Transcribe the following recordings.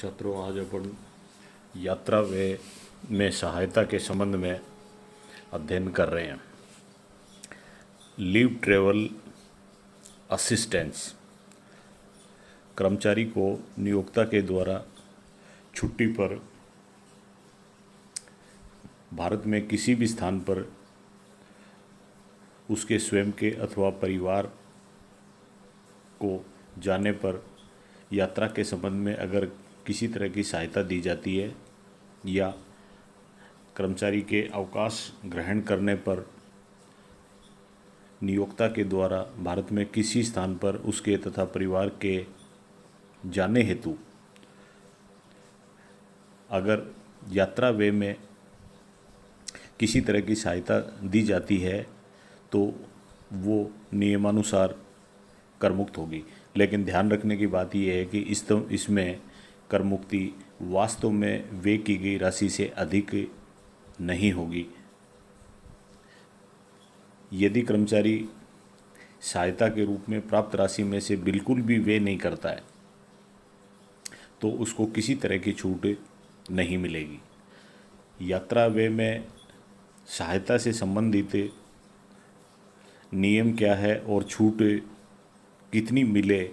छात्रों, आज अपन यात्रा व्यय में सहायता के संबंध में अध्ययन कर रहे हैं। लीव ट्रेवल असिस्टेंस कर्मचारी को नियोक्ता के द्वारा छुट्टी पर भारत में किसी भी स्थान पर उसके स्वयं के अथवा परिवार को जाने पर यात्रा के संबंध में अगर किसी तरह की सहायता दी जाती है या कर्मचारी के अवकाश ग्रहण करने पर नियोक्ता के द्वारा भारत में किसी स्थान पर उसके तथा परिवार के जाने हेतु अगर यात्रा व्यय में किसी तरह की सहायता दी जाती है तो वो नियमानुसार करमुक्त होगी। लेकिन ध्यान रखने की बात यह है कि इसमें कर मुक्ति वास्तव में व्यय की गई राशि से अधिक नहीं होगी। यदि कर्मचारी सहायता के रूप में प्राप्त राशि में से बिल्कुल भी व्यय नहीं करता है तो उसको किसी तरह की छूट नहीं मिलेगी। यात्रा व्यय में सहायता से संबंधित नियम क्या है और छूट कितनी मिले,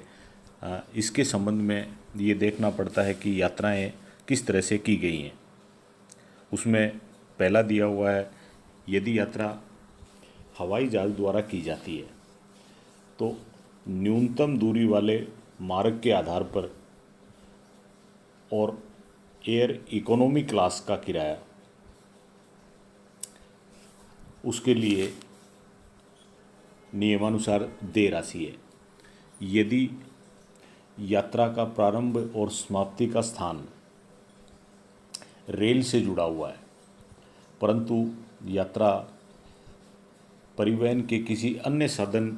इसके संबंध में ये देखना पड़ता है कि यात्राएं किस तरह से की गई हैं। उसमें पहला दिया हुआ है, यदि यात्रा हवाई जहाज द्वारा की जाती है तो न्यूनतम दूरी वाले मार्ग के आधार पर और एयर इकोनॉमी क्लास का किराया उसके लिए नियमानुसार देय राशि है। यदि यात्रा का प्रारंभ और समाप्ति का स्थान रेल से जुड़ा हुआ है परंतु यात्रा परिवहन के किसी अन्य साधन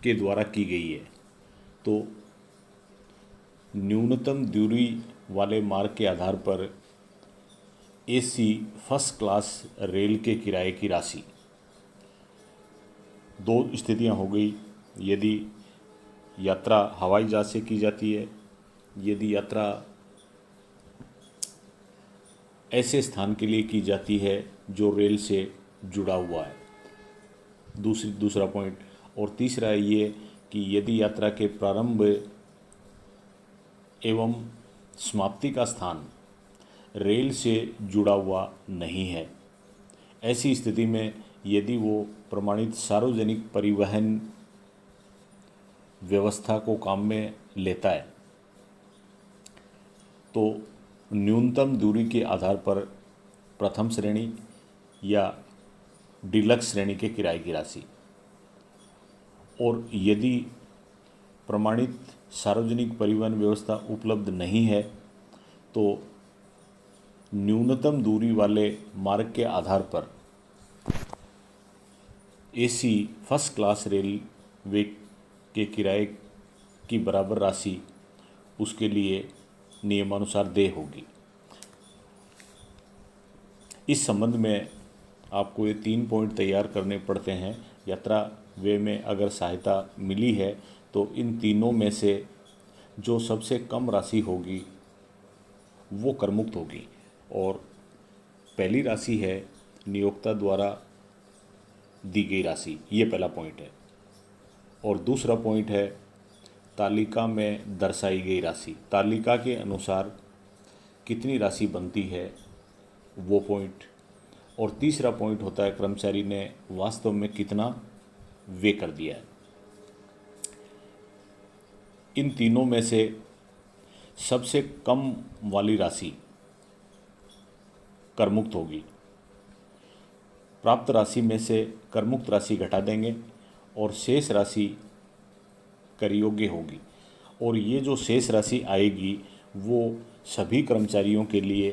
के द्वारा की गई है तो न्यूनतम दूरी वाले मार्ग के आधार पर एसी फर्स्ट क्लास रेल के किराए की राशि, दो स्थितियां हो गई। यदि यात्रा हवाई जहाज से की जाती है, यदि यात्रा ऐसे स्थान के लिए की जाती है जो रेल से जुड़ा हुआ है, दूसरा पॉइंट। और तीसरा है ये कि यदि यात्रा के प्रारंभ एवं समाप्ति का स्थान रेल से जुड़ा हुआ नहीं है, ऐसी स्थिति में यदि वो प्रमाणित सार्वजनिक परिवहन व्यवस्था को काम में लेता है तो न्यूनतम दूरी के आधार पर प्रथम श्रेणी या डिलक्स श्रेणी के किराए की राशि, और यदि प्रमाणित सार्वजनिक परिवहन व्यवस्था उपलब्ध नहीं है तो न्यूनतम दूरी वाले मार्ग के आधार पर एसी फर्स्ट क्लास रेलवे के किराए की बराबर राशि उसके लिए नियमानुसार देय होगी। इस संबंध में आपको ये 3 पॉइंट तैयार करने पड़ते हैं। यात्रा व्यय में अगर सहायता मिली है तो इन तीनों में से जो सबसे कम राशि होगी वो करमुक्त होगी। और पहली राशि है नियोक्ता द्वारा दी गई राशि, ये पहला पॉइंट है। और दूसरा पॉइंट है तालिका में दर्शाई गई राशि, तालिका के अनुसार कितनी राशि बनती है वो पॉइंट। और तीसरा पॉइंट होता है कर्मचारी ने वास्तव में कितना व्यय कर दिया है। इन तीनों में से सबसे कम वाली राशि करमुक्त होगी। प्राप्त राशि में से करमुक्त राशि घटा देंगे और शेष राशि कर योग्य होगी। और ये जो शेष राशि आएगी वो सभी कर्मचारियों के लिए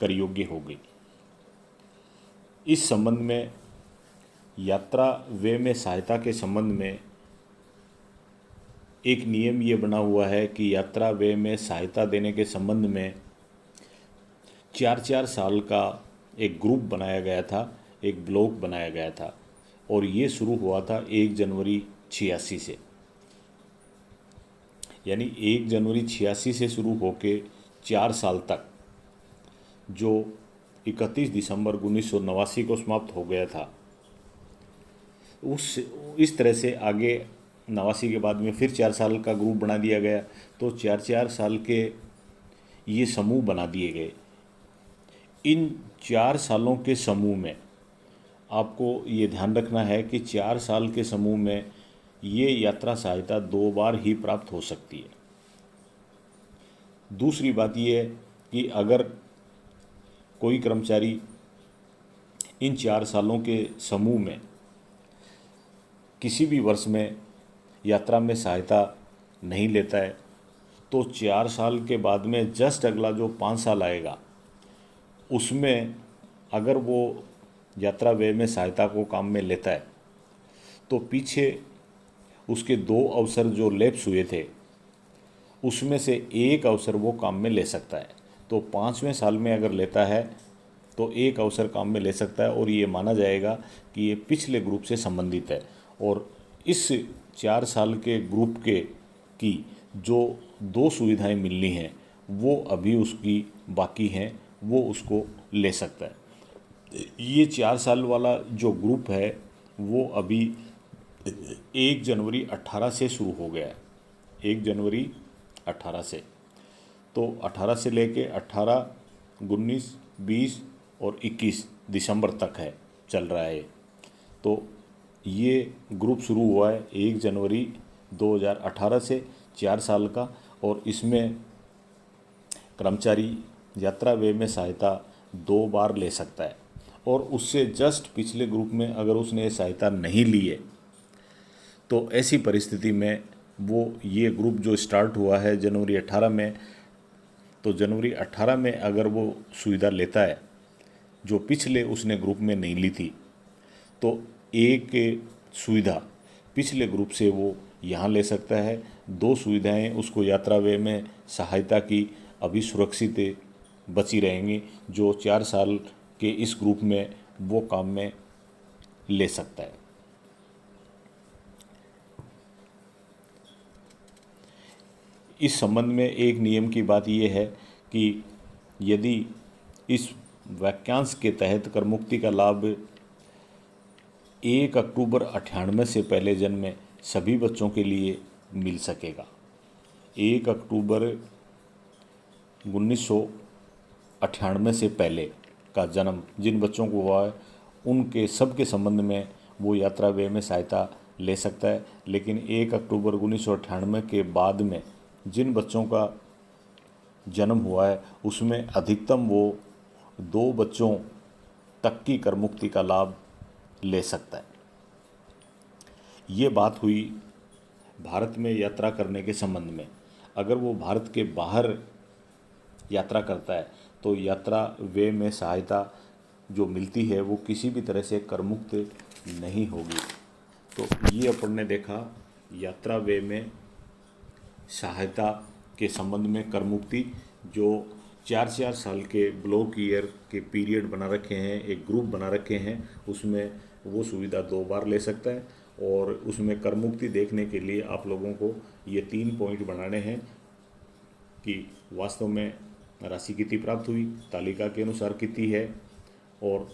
कर योग्य होगी। इस संबंध में यात्रा व्यय में सहायता के संबंध में एक नियम ये बना हुआ है कि यात्रा व्यय में सहायता देने के संबंध में 4 साल का एक ग्रुप बनाया गया था, एक ब्लॉक बनाया गया था और ये शुरू हुआ था 1 जनवरी 86 से। यानी 1 जनवरी 86 से शुरू होके 4 साल तक, जो 31 दिसंबर 1989 को समाप्त हो गया था, उस इस तरह से आगे 89 के बाद में फिर 4 साल का ग्रुप बना दिया गया। तो 4 4 साल के ये समूह बना दिए गए। इन 4 सालों के समूह में आपको ये ध्यान रखना है कि 4 साल के समूह में ये यात्रा सहायता 2 बार ही प्राप्त हो सकती है। दूसरी बात ये है कि अगर कोई कर्मचारी इन 4 सालों के समूह में किसी भी वर्ष में यात्रा में सहायता नहीं लेता है, तो 4 साल के बाद में जस्ट अगला जो 5 साल आएगा, उसमें अगर वो यात्रा व्यय में सहायता को काम में लेता है, तो पीछे उसके 2 अवसर जो लैप्स हुए थे, उसमें से एक अवसर वो काम में ले सकता है। तो 5वें साल में अगर लेता है तो एक अवसर काम में ले सकता है, और ये माना जाएगा कि ये पिछले ग्रुप से संबंधित है। और इस 4 साल के ग्रुप के की जो 2 सुविधाएं मिलनी हैं, वो अभी उसकी बाकी हैं, वो उसको ले सकता है। ये 4 साल वाला जो ग्रुप है वो अभी 1 जनवरी 18 से शुरू हो गया है। 1 जनवरी 18 से, तो 18 से लेके 18, 19, 20 और 21 दिसंबर तक है, चल रहा है। तो ये ग्रुप शुरू हुआ है 1 जनवरी 2018 से, 4 साल का, और इसमें कर्मचारी यात्रा व्यय में सहायता 2 बार ले सकता है। और उससे जस्ट पिछले ग्रुप में अगर उसने सहायता नहीं ली है, तो ऐसी परिस्थिति में वो ये ग्रुप जो स्टार्ट हुआ है जनवरी 18 में, तो जनवरी 18 में अगर वो सुविधा लेता है जो पिछले उसने ग्रुप में नहीं ली थी, तो एक सुविधा पिछले ग्रुप से वो यहाँ ले सकता है। 2 सुविधाएं उसको यात्रा व्यय में सहायता की अभी सुरक्षित बची रहेंगी, जो 4 साल के इस ग्रुप में वो काम में ले सकता है। इस संबंध में एक नियम की बात यह है कि यदि इस वाक्यांश के तहत कर मुक्ति का लाभ 1 अक्टूबर 98 से पहले जन्मे सभी बच्चों के लिए मिल सकेगा। 1 अक्टूबर 1998 से पहले का जन्म जिन बच्चों को हुआ है, उनके सब के संबंध में वो यात्रा व्यय में सहायता ले सकता है। लेकिन 1 अक्टूबर 1998 के बाद में जिन बच्चों का जन्म हुआ है, उसमें अधिकतम वो 2 बच्चों तक की कर मुक्ति का लाभ ले सकता है। ये बात हुई भारत में यात्रा करने के संबंध में। अगर वो भारत के बाहर यात्रा करता है, तो यात्रा व्यय में सहायता जो मिलती है वो किसी भी तरह से कर मुक्त नहीं होगी। तो ये अपन ने देखा यात्रा व्यय में सहायता के संबंध में कर मुक्ति, जो 4 साल के ब्लॉक ईयर के पीरियड बना रखे हैं, एक ग्रुप बना रखे हैं, उसमें वो सुविधा 2 बार ले सकता है। और उसमें कर मुक्ति देखने के लिए आप लोगों को ये 3 पॉइंट बनाने हैं कि वास्तव में राशि कितनी प्राप्त हुई, तालिका के अनुसार कितनी है, और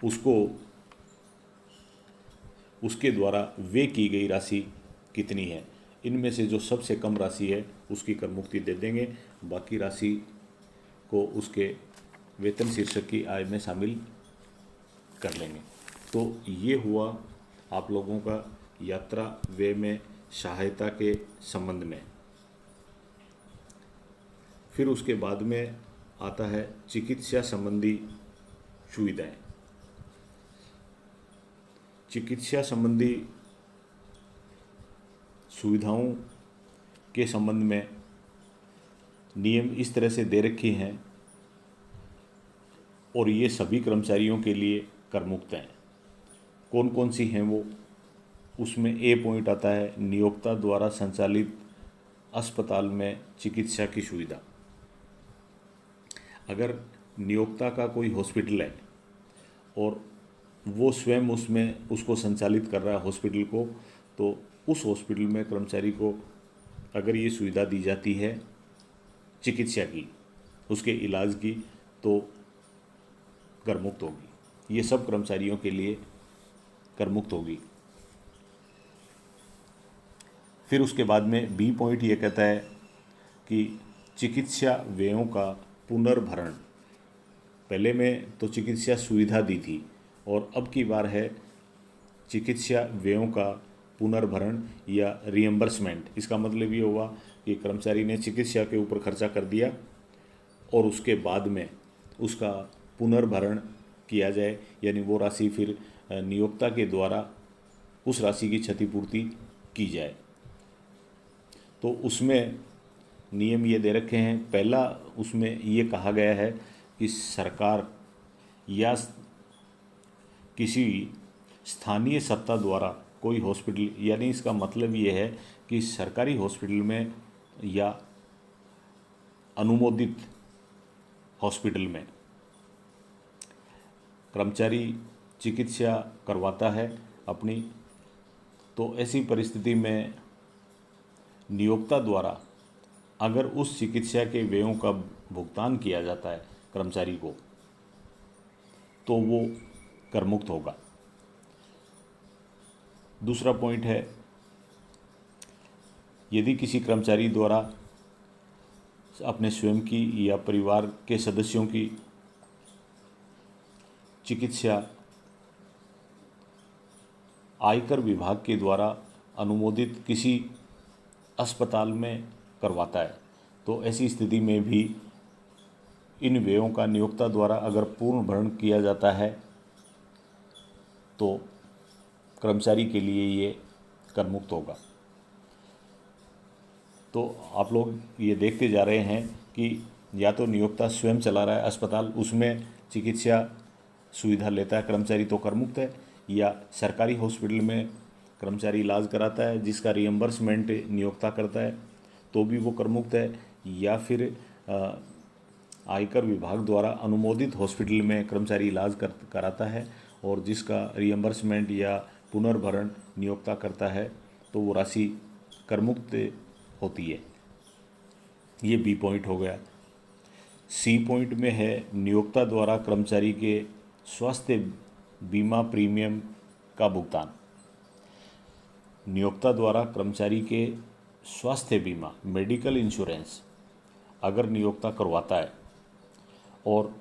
उसको उसके द्वारा व्यय की गई राशि कितनी है। इनमें से जो सबसे कम राशि है उसकी कर मुक्ति दे देंगे, बाकी राशि को उसके वेतन शीर्षक की आय में शामिल कर लेंगे। तो ये हुआ आप लोगों का यात्रा व्यय में सहायता के संबंध में। फिर उसके बाद में आता है चिकित्सा संबंधी सुविधाएं। चिकित्सा संबंधी सुविधाओं के संबंध में नियम इस तरह से दे रखे हैं, और ये सभी कर्मचारियों के लिए कर मुक्त हैं। कौन कौन सी हैं वो? उसमें ए पॉइंट आता है नियोक्ता द्वारा संचालित अस्पताल में चिकित्सा की सुविधा। अगर नियोक्ता का कोई हॉस्पिटल है और वो स्वयं उसमें उसको संचालित कर रहा है हॉस्पिटल को, तो उस हॉस्पिटल में कर्मचारी को अगर ये सुविधा दी जाती है चिकित्सा की, उसके इलाज की, तो कर मुक्त होगी। ये सब कर्मचारियों के लिए कर मुक्त होगी। फिर उसके बाद में बी पॉइंट ये कहता है कि चिकित्सा व्ययों का पुनर्भरण। पहले में तो चिकित्सा सुविधा दी थी और अब की बार है चिकित्सा व्ययों का पुनर्भरण या रिएम्बर्समेंट। इसका मतलब ये होगा कि कर्मचारी ने चिकित्सा के ऊपर खर्चा कर दिया और उसके बाद में उसका पुनर्भरण किया जाए, यानी वो राशि फिर नियोक्ता के द्वारा उस राशि की क्षतिपूर्ति की जाए। तो उसमें नियम ये दे रखे हैं। पहला उसमें ये कहा गया है कि सरकार या किसी स्थानीय सत्ता द्वारा कोई हॉस्पिटल, यानी इसका मतलब ये है कि सरकारी हॉस्पिटल में या अनुमोदित हॉस्पिटल में कर्मचारी चिकित्सा करवाता है अपनी, तो ऐसी परिस्थिति में नियोक्ता द्वारा अगर उस चिकित्सा के व्ययों का भुगतान किया जाता है कर्मचारी को, तो वो कर मुक्त होगा। दूसरा पॉइंट है, यदि किसी कर्मचारी द्वारा अपने स्वयं की या परिवार के सदस्यों की चिकित्सा आयकर विभाग के द्वारा अनुमोदित किसी अस्पताल में करवाता है, तो ऐसी स्थिति में भी इन व्ययों का नियोक्ता द्वारा अगर पूर्ण भरण किया जाता है तो कर्मचारी के लिए ये कर मुक्त होगा। तो आप लोग ये देखते जा रहे हैं कि या तो नियोक्ता स्वयं चला रहा है अस्पताल, उसमें चिकित्सा सुविधा लेता है कर्मचारी, तो कर मुक्त है, या सरकारी हॉस्पिटल में कर्मचारी इलाज कराता है जिसका रिएम्बर्समेंट नियोक्ता करता है, तो भी वो कर मुक्त है, या फिर आयकर विभाग द्वारा अनुमोदित हॉस्पिटल में कर्मचारी इलाज कराता है और जिसका रिएम्बर्समेंट या पुनर्भरण नियोक्ता करता है, तो वो राशि कर मुक्त होती है। ये बी पॉइंट हो गया। सी पॉइंट में है नियोक्ता द्वारा कर्मचारी के स्वास्थ्य बीमा प्रीमियम का भुगतान। नियोक्ता द्वारा कर्मचारी के स्वास्थ्य बीमा मेडिकल इंश्योरेंस अगर नियोक्ता करवाता है और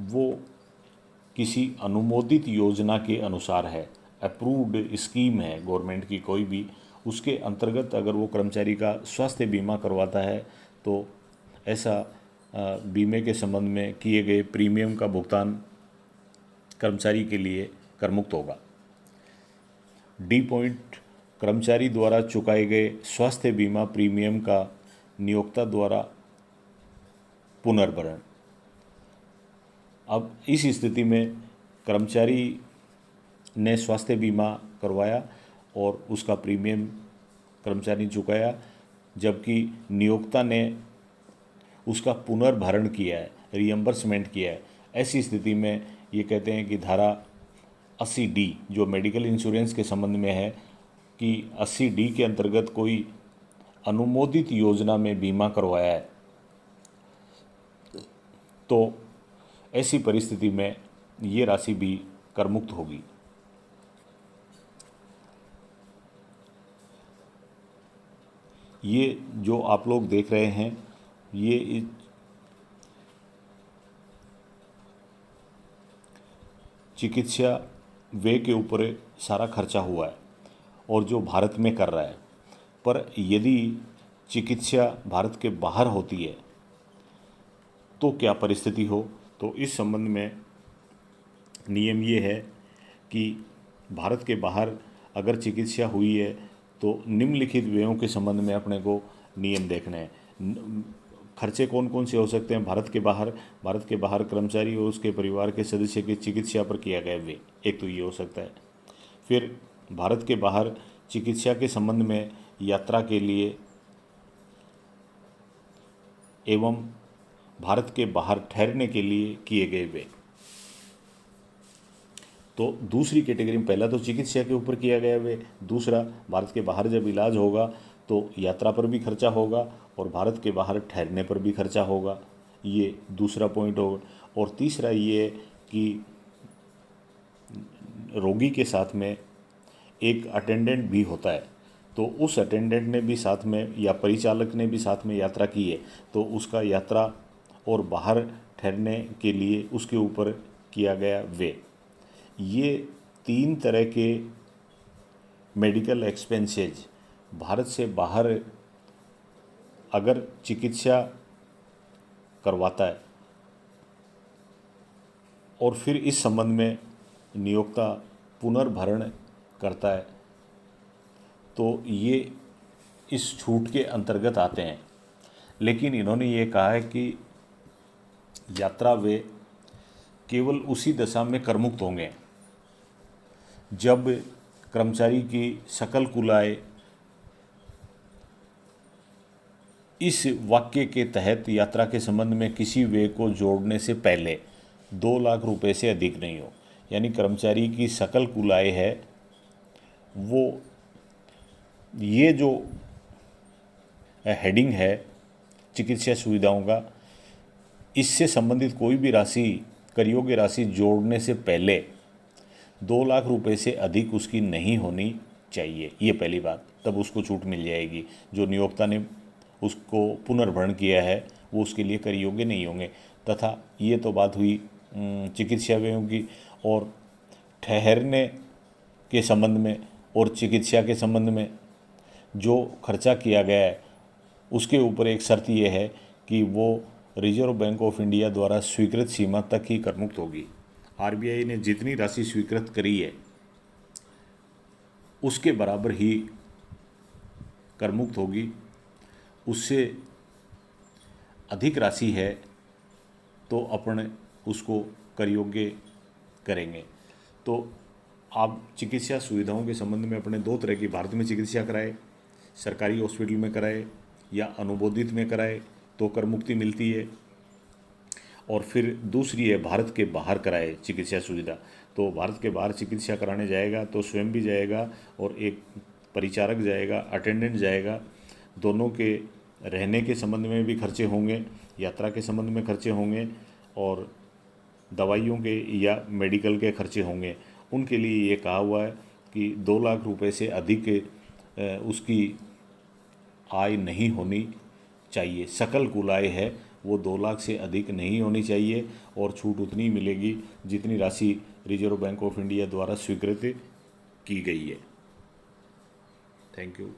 वो किसी अनुमोदित योजना के अनुसार है, अप्रूव्ड स्कीम है गवर्नमेंट की कोई भी, उसके अंतर्गत अगर वो कर्मचारी का स्वास्थ्य बीमा करवाता है, तो ऐसा बीमे के संबंध में किए गए प्रीमियम का भुगतान कर्मचारी के लिए कर मुक्त होगा। डी पॉइंट, कर्मचारी द्वारा चुकाए गए स्वास्थ्य बीमा प्रीमियम का नियोक्ता द्वारा पुनर्भरण। अब इस स्थिति में कर्मचारी ने स्वास्थ्य बीमा करवाया और उसका प्रीमियम कर्मचारी चुकाया, जबकि नियोक्ता ने उसका पुनर्भरण किया है, रिएम्बर्समेंट किया है। ऐसी स्थिति में ये कहते हैं कि धारा 80D जो मेडिकल इंश्योरेंस के संबंध में है कि 80D के अंतर्गत कोई अनुमोदित योजना में बीमा करवाया है, तो ऐसी परिस्थिति में ये राशि भी कर मुक्त होगी। ये जो आप लोग देख रहे हैं, ये चिकित्सा व्यय के ऊपर सारा खर्चा हुआ है और जो भारत में कर रहा है, पर यदि चिकित्सा भारत के बाहर होती है तो क्या परिस्थिति हो, तो इस संबंध में नियम ये है कि भारत के बाहर अगर चिकित्सा हुई है तो निम्नलिखित व्ययों के संबंध में अपने को नियम देखने हैं। खर्चे कौन कौन से हो सकते हैं भारत के बाहर? भारत के बाहर कर्मचारी और उसके परिवार के सदस्य की चिकित्सा पर किया गया व्यय, एक तो ये हो सकता है। फिर भारत के बाहर चिकित्सा के संबंध में यात्रा के लिए एवं भारत के बाहर ठहरने के लिए किए गए व्यय। तो दूसरी कैटेगरी में पहला तो चिकित्सा के ऊपर किया गया वे, दूसरा भारत के बाहर जब इलाज होगा तो यात्रा पर भी खर्चा होगा और भारत के बाहर ठहरने पर भी खर्चा होगा, ये दूसरा पॉइंट होगा। और तीसरा ये कि रोगी के साथ में एक अटेंडेंट भी होता है, तो उस अटेंडेंट ने भी साथ में या परिचालक ने भी साथ में यात्रा की है तो उसका यात्रा और बाहर ठहरने के लिए उसके ऊपर किया गया वे। ये 3 तरह के मेडिकल एक्सपेंसेज भारत से बाहर अगर चिकित्सा करवाता है और फिर इस संबंध में नियोक्ता पुनर्भरण करता है तो ये इस छूट के अंतर्गत आते हैं। लेकिन इन्होंने ये कहा है कि यात्रा वे केवल उसी दशा में करमुक्त होंगे जब कर्मचारी की सकल कुल आय इस वाक्य के तहत यात्रा के संबंध में किसी व्यय को जोड़ने से पहले 2 लाख रुपए से अधिक नहीं हो। यानी कर्मचारी की सकल कुल आय है वो, ये जो हेडिंग है चिकित्सा सुविधाओं का, इससे संबंधित कोई भी राशि, कर योग्य राशि जोड़ने से पहले 2 लाख रुपए से अधिक उसकी नहीं होनी चाहिए। ये पहली बात, तब उसको छूट मिल जाएगी। जो नियोक्ता ने उसको पुनर्भरण किया है वो उसके लिए कर योग्य नहीं होंगे। तथा ये तो बात हुई चिकित्सा व्ययों की। और ठहरने के संबंध में और चिकित्सा के संबंध में जो खर्चा किया गया है उसके ऊपर एक शर्त ये है कि वो रिजर्व बैंक ऑफ इंडिया द्वारा स्वीकृत सीमा तक ही करमुक्त होगी। आरबीआई ने जितनी राशि स्वीकृत करी है उसके बराबर ही करमुक्त होगी। उससे अधिक राशि है तो अपन उसको कर योग्य करेंगे। तो आप चिकित्सा सुविधाओं के संबंध में अपने 2 तरह की, भारत में चिकित्सा कराए, सरकारी हॉस्पिटल में कराए या अनुमोदित में कराए तो कर मुक्ति मिलती है। और फिर दूसरी है भारत के बाहर कराए चिकित्सा सुविधा। तो भारत के बाहर चिकित्सा कराने जाएगा तो स्वयं भी जाएगा और एक परिचारक जाएगा, अटेंडेंट जाएगा। दोनों के रहने के संबंध में भी खर्चे होंगे, यात्रा के संबंध में खर्चे होंगे और दवाइयों के या मेडिकल के खर्चे होंगे। उनके लिए ये कहा हुआ है कि 2 लाख रुपए से अधिक उसकी आय नहीं होनी चाहिए। सकल कुल आय है वो 2 लाख से अधिक नहीं होनी चाहिए और छूट उतनी मिलेगी जितनी राशि रिजर्व बैंक ऑफ इंडिया द्वारा स्वीकृत की गई है। Thank you.